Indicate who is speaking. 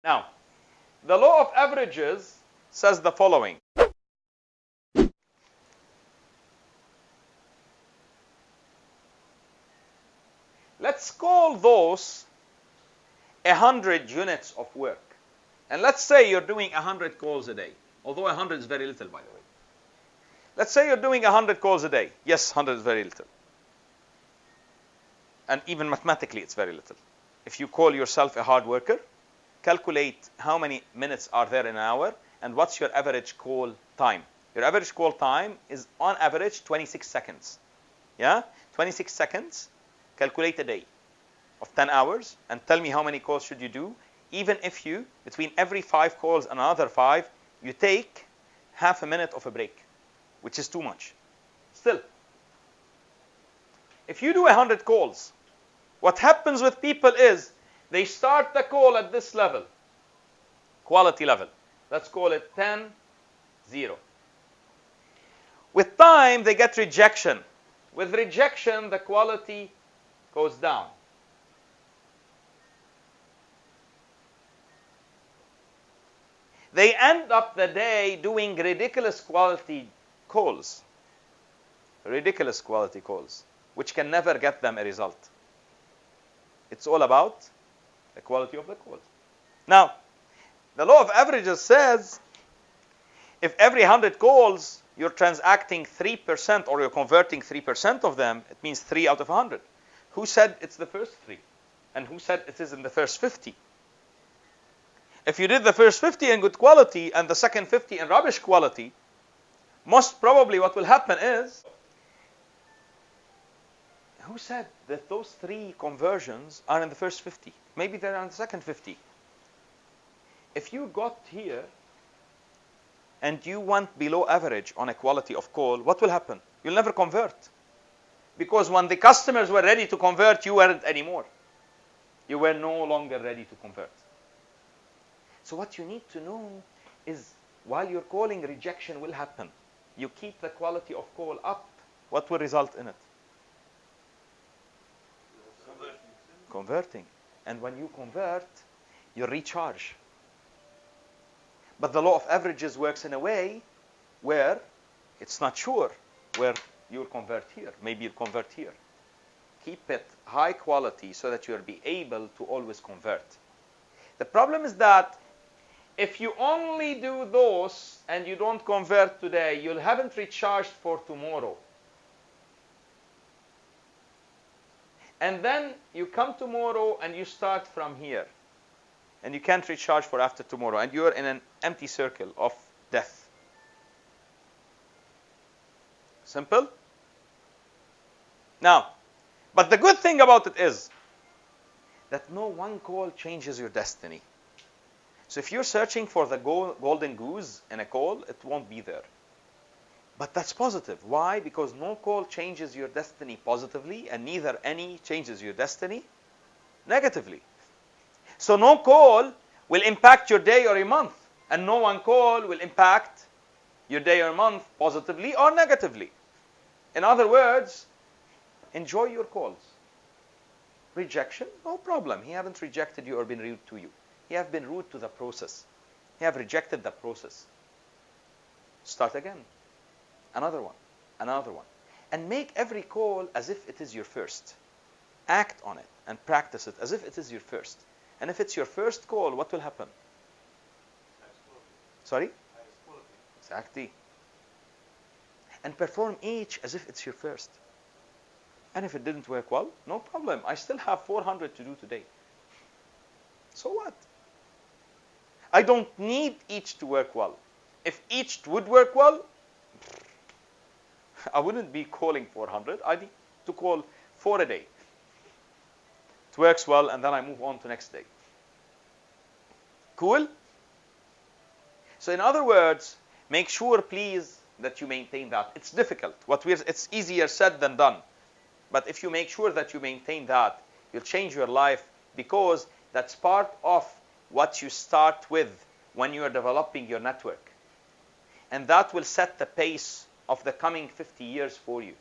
Speaker 1: Now, the law of averages says the following. Let's call those 100 units of work. And let's say you're doing 100 calls a day. Although 100 is very little, by the way. Let's say you're doing 100 calls a day. Yes, 100 is very little. And even mathematically, it's very little. If you call yourself a hard worker, calculate how many minutes are there in an hour and what's your average call time. Your average call time is on average 26 seconds. Yeah? 26 seconds. Calculate a day of 10 hours and tell me how many calls should you do. Even if you, between every 5 calls and another 5, you take half a minute of a break, which is too much. Still, if you do 100 calls, what happens with people is they start the call at this level, quality level. Let's call it 10, 0. With time, they get rejection. With rejection, the quality goes down. They end up the day doing ridiculous quality calls. Ridiculous quality calls, which can never get them a result. It's all about the quality of the calls. Now, the law of averages says if every 100 calls you're transacting 3% or you're converting 3% of them, it means 3 out of 100. Who said it's the first 3? And who said it is in the first 50? If you did the first 50 in good quality and the second 50 in rubbish quality, most probably what will happen is, who said that those 3 conversions are in the first 50? Maybe they're in the second 50. If you got here and you went below average on a quality of call, what will happen? You'll never convert. Because when the customers were ready to convert, you weren't anymore. You were no longer ready to convert. So what you need to know is while you're calling, rejection will happen. You keep the quality of call up, what will result in it? Converting. And when you convert, you recharge. But the law of averages works in a way where it's not sure where you'll convert here. Maybe you'll convert here. Keep it high quality so that you'll be able to always convert. The problem is that if you only do those and you don't convert today, you haven't recharged for tomorrow. And then you come tomorrow and you start from here. And you can't recharge for after tomorrow. And you're in an empty circle of death. Simple? Now, but the good thing about it is that no one call changes your destiny. So if you're searching for the golden goose in a call, it won't be there. But that's positive. Why? Because no call changes your destiny positively, and neither any changes your destiny negatively. So no call will impact your day or your month, and no one call will impact your day or month positively or negatively. In other words, enjoy your calls. Rejection, no problem. He haven't rejected you or been rude to you. He have been rude to the process. He have rejected the process. Start again. Another one. Another one. And make every call as if it is your first. Act on it and practice it as if it is your first. And if it's your first call, what will happen? Sorry? Exactly. And perform each as if it's your first. And if it didn't work well, no problem. I still have 400 to do today. So what? I don't need each to work well. If each would work well, I wouldn't be calling 400. I need to call 4 a day. It works well, and then I move on to next day. Cool? So in other words, make sure, please, that you maintain that. It's difficult. It's easier said than done. But if you make sure that you maintain that, you'll change your life, because that's part of what you start with when you are developing your network. And that will set the pace of the coming 50 years for you.